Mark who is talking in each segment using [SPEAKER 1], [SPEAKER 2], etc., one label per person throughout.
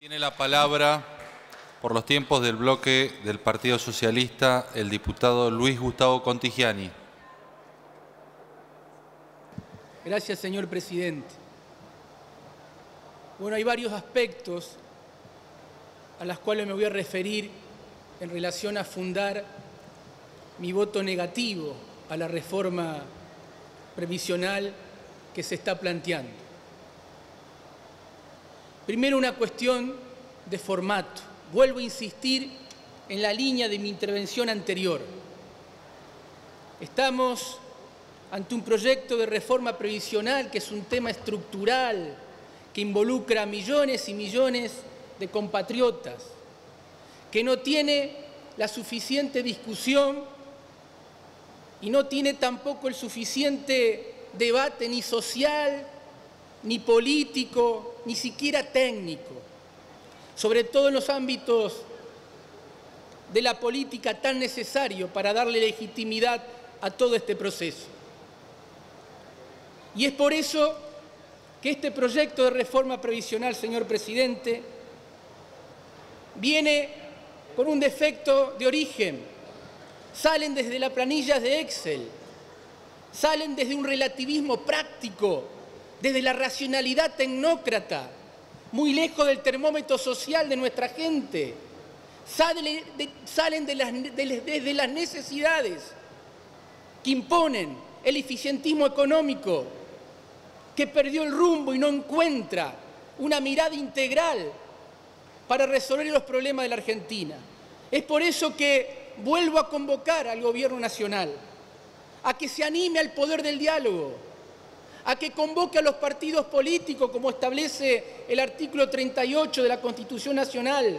[SPEAKER 1] Tiene la palabra, por los tiempos del bloque del Partido Socialista, el diputado Luis Gustavo Contigiani.
[SPEAKER 2] Gracias, señor presidente. Bueno, hay varios aspectos a los cuales me voy a referir en relación a fundar mi voto negativo a la reforma previsional que se está planteando. Primero, una cuestión de formato. Vuelvo a insistir en la línea de mi intervención anterior. Estamos ante un proyecto de reforma previsional que es un tema estructural, que involucra a millones y millones de compatriotas, que no tiene la suficiente discusión y no tiene tampoco el suficiente debate ni social, ni político, ni siquiera técnico, sobre todo en los ámbitos de la política tan necesario para darle legitimidad a todo este proceso. Y es por eso que este proyecto de reforma previsional, señor presidente, viene con un defecto de origen. Salen desde las planillas de Excel, salen desde un relativismo práctico, desde la racionalidad tecnócrata, muy lejos del termómetro social de nuestra gente. Salen desde las necesidades que imponen el eficientismo económico, que perdió el rumbo y no encuentra una mirada integral para resolver los problemas de la Argentina. Es por eso que vuelvo a convocar al Gobierno Nacional a que se anime al poder del diálogo, a que convoque a los partidos políticos, como establece el artículo 38 de la Constitución Nacional,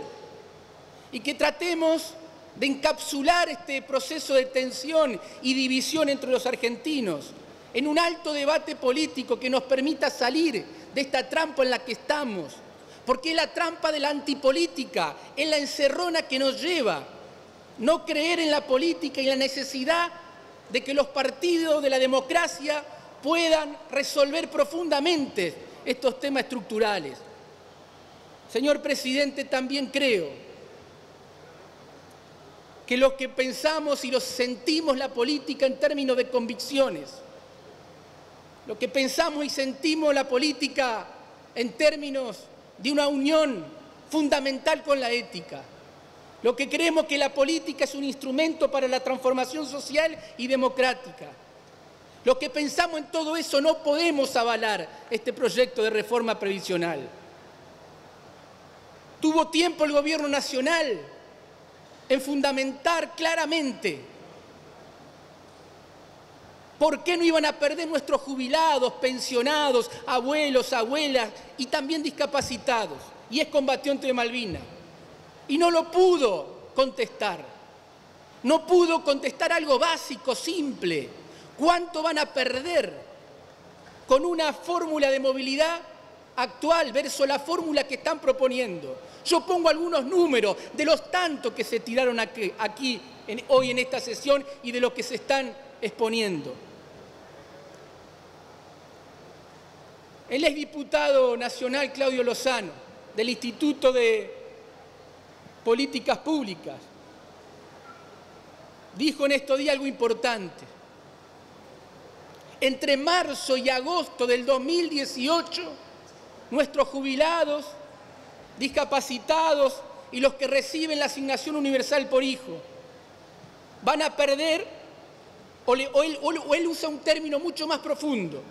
[SPEAKER 2] y que tratemos de encapsular este proceso de tensión y división entre los argentinos en un alto debate político que nos permita salir de esta trampa en la que estamos, porque es la trampa de la antipolítica, es la encerrona que nos lleva no creer en la política y la necesidad de que los partidos de la democracia puedan resolver profundamente estos temas estructurales. Señor presidente, también creo que lo que pensamos y lo sentimos la política en términos de convicciones, lo que pensamos y sentimos la política en términos de una unión fundamental con la ética, lo que creemos que la política es un instrumento para la transformación social y democrática, lo que pensamos en todo eso, no podemos avalar este proyecto de reforma previsional. Tuvo tiempo el Gobierno Nacional en fundamentar claramente por qué no iban a perder nuestros jubilados, pensionados, abuelos, abuelas y también discapacitados, y es combatiente de Malvinas. Y no lo pudo contestar. No pudo contestar algo básico, simple. ¿Cuánto van a perder con una fórmula de movilidad actual versus la fórmula que están proponiendo? Yo pongo algunos números de los tantos que se tiraron aquí hoy en esta sesión y de los que se están exponiendo. El exdiputado nacional Claudio Lozano, del Instituto de Políticas Públicas, dijo en estos días algo importante. Entre marzo y agosto del 2018, nuestros jubilados, discapacitados y los que reciben la asignación universal por hijo van a perder, o él usa un término mucho más profundo,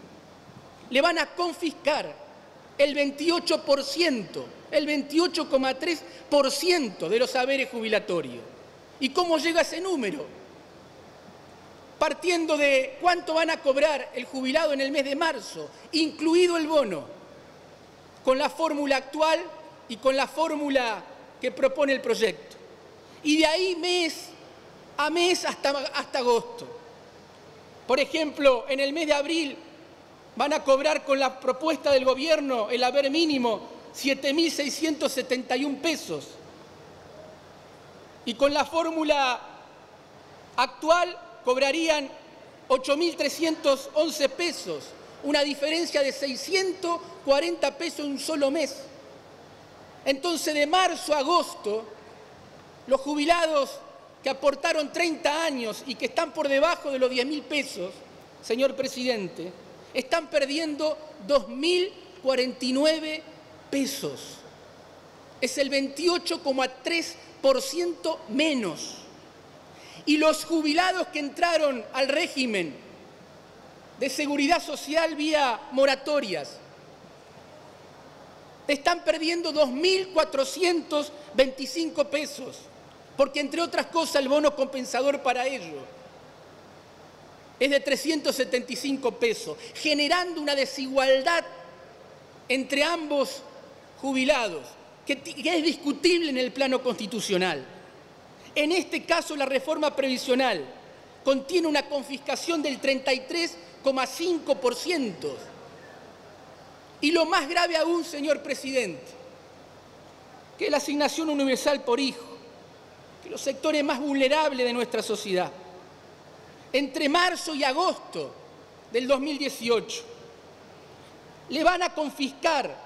[SPEAKER 2] le van a confiscar el 28%, el 28,3% de los saberes jubilatorios. ¿Y cómo llega ese número? Partiendo de cuánto van a cobrar el jubilado en el mes de marzo, incluido el bono, con la fórmula actual y con la fórmula que propone el proyecto. Y de ahí mes a mes hasta agosto. Por ejemplo, en el mes de abril van a cobrar con la propuesta del gobierno el haber mínimo 7.671 pesos. Y con la fórmula actual cobrarían 8.311 pesos, una diferencia de 640 pesos en un solo mes. Entonces, de marzo a agosto, los jubilados que aportaron 30 años y que están por debajo de los 10.000 pesos, señor presidente, están perdiendo 2.049 pesos. Es el 28,3% menos. Y los jubilados que entraron al régimen de seguridad social vía moratorias están perdiendo 2.425 pesos, porque entre otras cosas el bono compensador para ello es de 375 pesos, generando una desigualdad entre ambos jubilados que es discutible en el plano constitucional. En este caso, la reforma previsional contiene una confiscación del 33,5%. Y lo más grave aún, señor presidente, que la asignación universal por hijo, que los sectores más vulnerables de nuestra sociedad, entre marzo y agosto del 2018, le van a confiscar,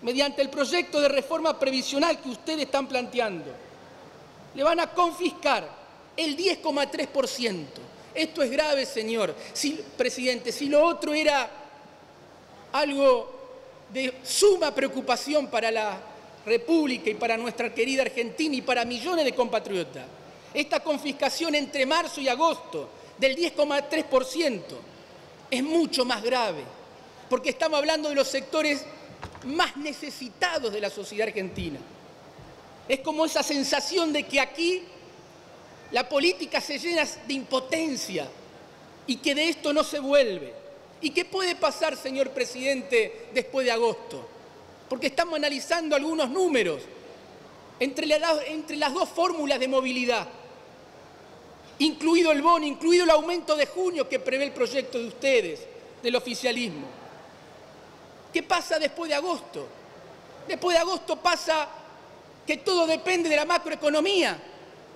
[SPEAKER 2] mediante el proyecto de reforma previsional que ustedes están planteando, le van a confiscar el 10,3%. Esto es grave, señor presidente. Si lo otro era algo de suma preocupación para la República y para nuestra querida Argentina y para millones de compatriotas, esta confiscación entre marzo y agosto del 10,3% es mucho más grave, porque estamos hablando de los sectores más necesitados de la sociedad argentina. Es como esa sensación de que aquí la política se llena de impotencia y que de esto no se vuelve. ¿Y qué puede pasar, señor presidente, después de agosto? Porque estamos analizando algunos números entre las dos fórmulas de movilidad, incluido el bono, incluido el aumento de junio que prevé el proyecto de ustedes, del oficialismo. ¿Qué pasa después de agosto? Después de agosto pasa que todo depende de la macroeconomía.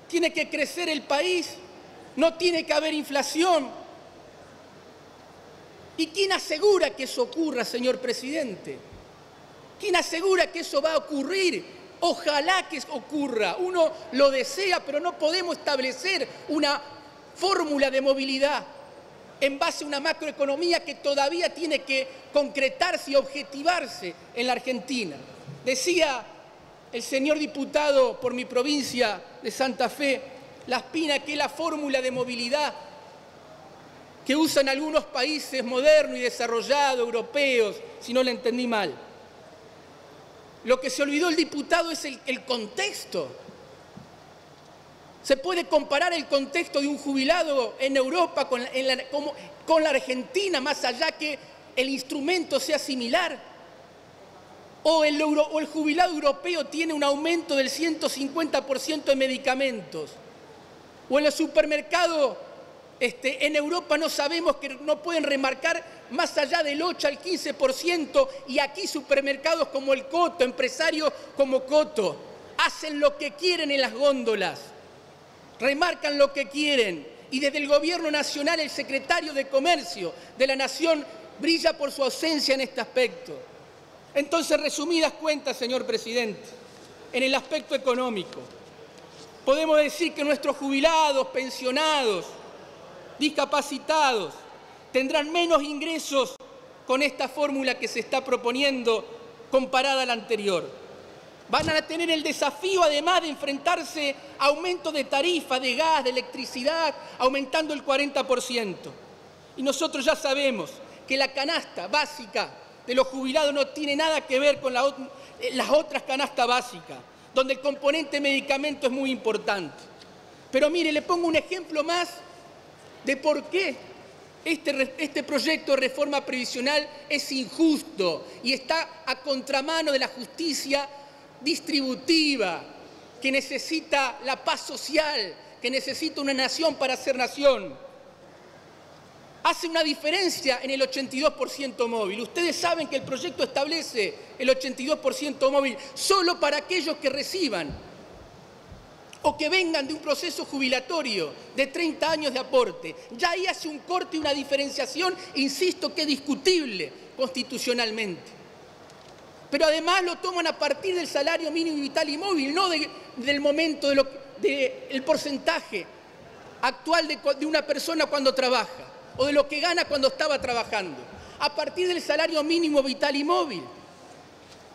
[SPEAKER 2] Tiene que crecer el país, no tiene que haber inflación. ¿Y quién asegura que eso ocurra, señor presidente? ¿Quién asegura que eso va a ocurrir? Ojalá que ocurra. Uno lo desea, pero no podemos establecer una fórmula de movilidad en base a una macroeconomía que todavía tiene que concretarse y objetivarse en la Argentina. Decía el señor diputado por mi provincia de Santa Fe, Laspina, que es la fórmula de movilidad que usan algunos países modernos y desarrollados, europeos, si no le entendí mal. Lo que se olvidó el diputado es el contexto. ¿Se puede comparar el contexto de un jubilado en Europa con la Argentina, más allá que el instrumento sea similar? ¿O el jubilado europeo tiene un aumento del 150% de medicamentos? ¿O en los supermercados en Europa no sabemos que no pueden remarcar más allá del 8 al 15%, y aquí supermercados como el Coto, empresarios como Coto, hacen lo que quieren en las góndolas, remarcan lo que quieren, y desde el Gobierno Nacional el secretario de Comercio de la Nación brilla por su ausencia en este aspecto? Entonces, resumidas cuentas, señor presidente, en el aspecto económico, podemos decir que nuestros jubilados, pensionados, discapacitados, tendrán menos ingresos con esta fórmula que se está proponiendo comparada a la anterior. Van a tener el desafío, además, de enfrentarse a aumento de tarifas de gas, de electricidad, aumentando el 40%. Y nosotros ya sabemos que la canasta básica de los jubilados no tiene nada que ver con las otras canastas básicas, donde el componente medicamento es muy importante. Pero mire, le pongo un ejemplo más de por qué este proyecto de reforma previsional es injusto y está a contramano de la justicia distributiva, que necesita la paz social, que necesita una nación para ser nación. Hace una diferencia en el 82% móvil. Ustedes saben que el proyecto establece el 82% móvil solo para aquellos que reciban o que vengan de un proceso jubilatorio de 30 años de aporte. Ya ahí hace un corte y una diferenciación, insisto, que es discutible constitucionalmente. pero además lo toman a partir del salario mínimo vital y móvil, no del momento del porcentaje actual de una persona cuando trabaja, o de lo que gana cuando estaba trabajando, a partir del salario mínimo vital y móvil.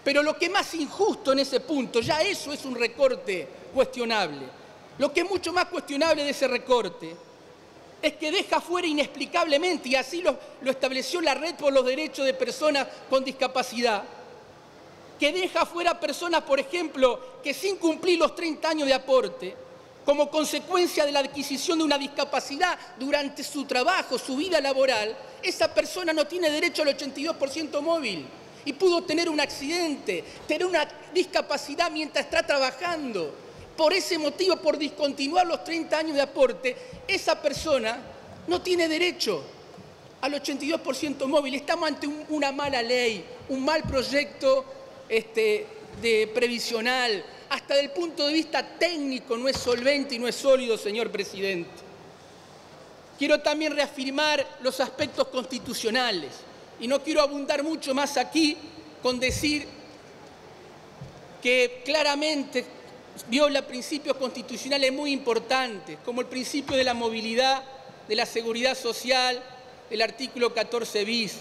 [SPEAKER 2] Pero lo que es más injusto en ese punto, ya eso es un recorte cuestionable. Lo que es mucho más cuestionable de ese recorte es que deja fuera inexplicablemente, y así lo estableció la Red por los Derechos de Personas con Discapacidad, que deja fuera personas, por ejemplo, que sin cumplir los 30 años de aporte, como consecuencia de la adquisición de una discapacidad durante su trabajo, su vida laboral, esa persona no tiene derecho al 82% móvil y pudo tener un accidente, tener una discapacidad mientras está trabajando. Por ese motivo, por discontinuar los 30 años de aporte, esa persona no tiene derecho al 82% móvil. Estamos ante una mala ley, un mal proyecto de previsional. Hasta del punto de vista técnico no es solvente y no es sólido, señor presidente. Quiero también reafirmar los aspectos constitucionales y no quiero abundar mucho más aquí con decir que claramente viola principios constitucionales muy importantes, como el principio de la movilidad, de la seguridad social, el artículo 14 bis,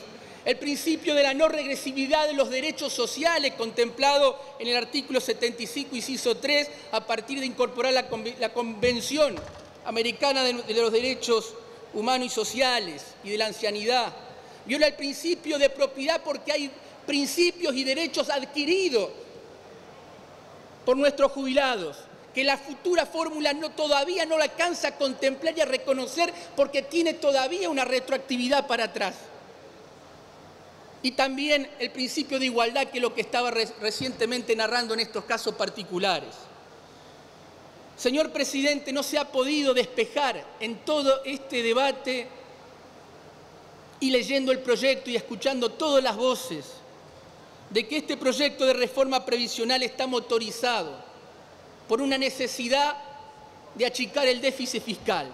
[SPEAKER 2] el principio de la no regresividad de los derechos sociales contemplado en el artículo 75, inciso 3, a partir de incorporar la Convención Americana de los Derechos Humanos y Sociales y de la Ancianidad. Viola el principio de propiedad porque hay principios y derechos adquiridos por nuestros jubilados, que la futura fórmula todavía no la alcanza a contemplar y a reconocer porque tiene todavía una retroactividad para atrás. Y también el principio de igualdad, que es lo que estaba recientemente narrando en estos casos particulares. Señor presidente, no se ha podido despejar en todo este debate y leyendo el proyecto y escuchando todas las voces de que este proyecto de reforma previsional está motorizado por una necesidad de achicar el déficit fiscal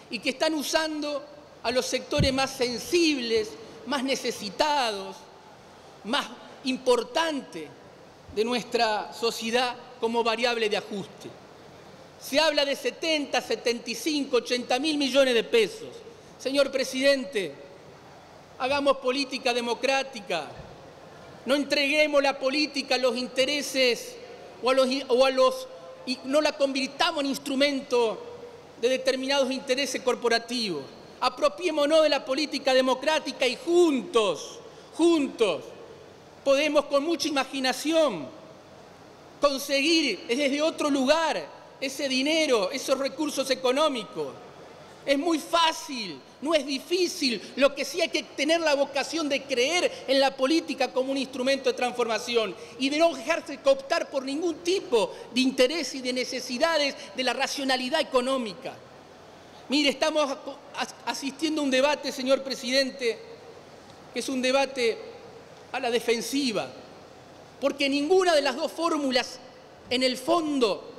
[SPEAKER 2] y que están usando a los sectores más sensibles, más necesitados, más importantes de nuestra sociedad como variable de ajuste. Se habla de 70, 75, 80 mil millones de pesos. Señor presidente, hagamos política democrática. No entreguemos la política a los intereses y no la convirtamos en instrumento de determinados intereses corporativos. Apropiémonos de la política democrática y juntos, podemos con mucha imaginación conseguir desde otro lugar ese dinero, esos recursos económicos. Es muy fácil, no es difícil. Lo que sí hay que tener la vocación de creer en la política como un instrumento de transformación y de no dejarse cooptar por ningún tipo de interés y de necesidades de la racionalidad económica. Mire, estamos asistiendo a un debate, señor presidente, que es un debate a la defensiva, porque ninguna de las dos fórmulas en el fondo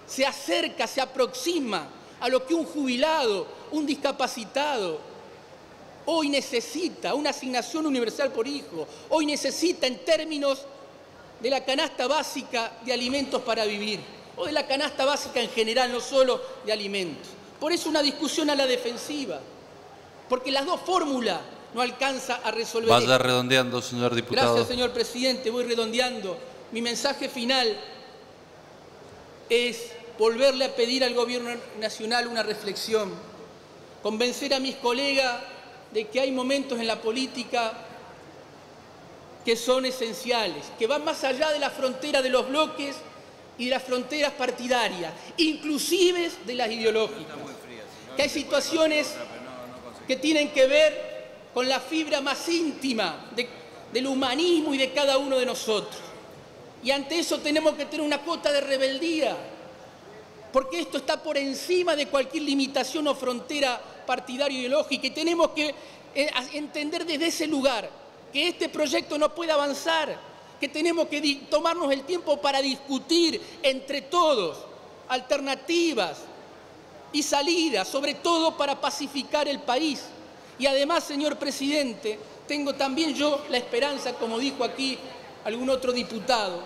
[SPEAKER 2] se acerca, se aproxima a lo que un jubilado, un discapacitado, hoy necesita, una asignación universal por hijo, hoy necesita en términos de la canasta básica de alimentos para vivir, o de la canasta básica en general, no solo de alimentos. Por eso una discusión a la defensiva, porque las dos fórmulas no alcanza a resolver.
[SPEAKER 1] Vaya redondeando, señor diputado.
[SPEAKER 2] Gracias, señor presidente. Voy redondeando. Mi mensaje final es volverle a pedir al Gobierno Nacional una reflexión, convencer a mis colegas de que hay momentos en la política que son esenciales, que van más allá de la frontera de los bloques y de las fronteras partidarias, inclusive de las ideológicas. Que hay situaciones que tienen que ver con la fibra más íntima del humanismo y de cada uno de nosotros. Y ante eso tenemos que tener una cuota de rebeldía, porque esto está por encima de cualquier limitación o frontera partidaria ideológica, y tenemos que entender desde ese lugar que este proyecto no puede avanzar, que tenemos que tomarnos el tiempo para discutir entre todos alternativas y salidas, sobre todo para pacificar el país. Y además, señor presidente, tengo también yo la esperanza, como dijo aquí algún otro diputado,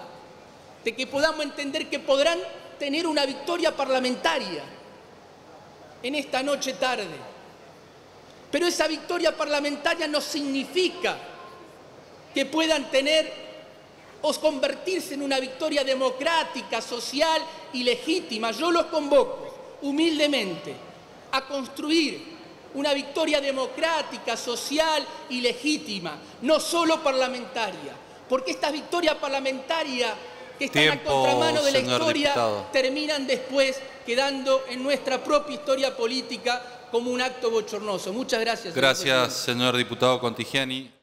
[SPEAKER 2] de que podamos entender que podrán tener una victoria parlamentaria en esta noche tarde. Pero esa victoria parlamentaria no significa que puedan tener o convertirse en una victoria democrática, social y legítima. Yo los convoco humildemente a construir una victoria democrática, social y legítima, no solo parlamentaria, porque estas victorias parlamentarias que están a contramano de la historia terminan después quedando en nuestra propia historia política como un acto bochornoso. Muchas gracias.
[SPEAKER 1] Gracias, señor diputado Contigiani.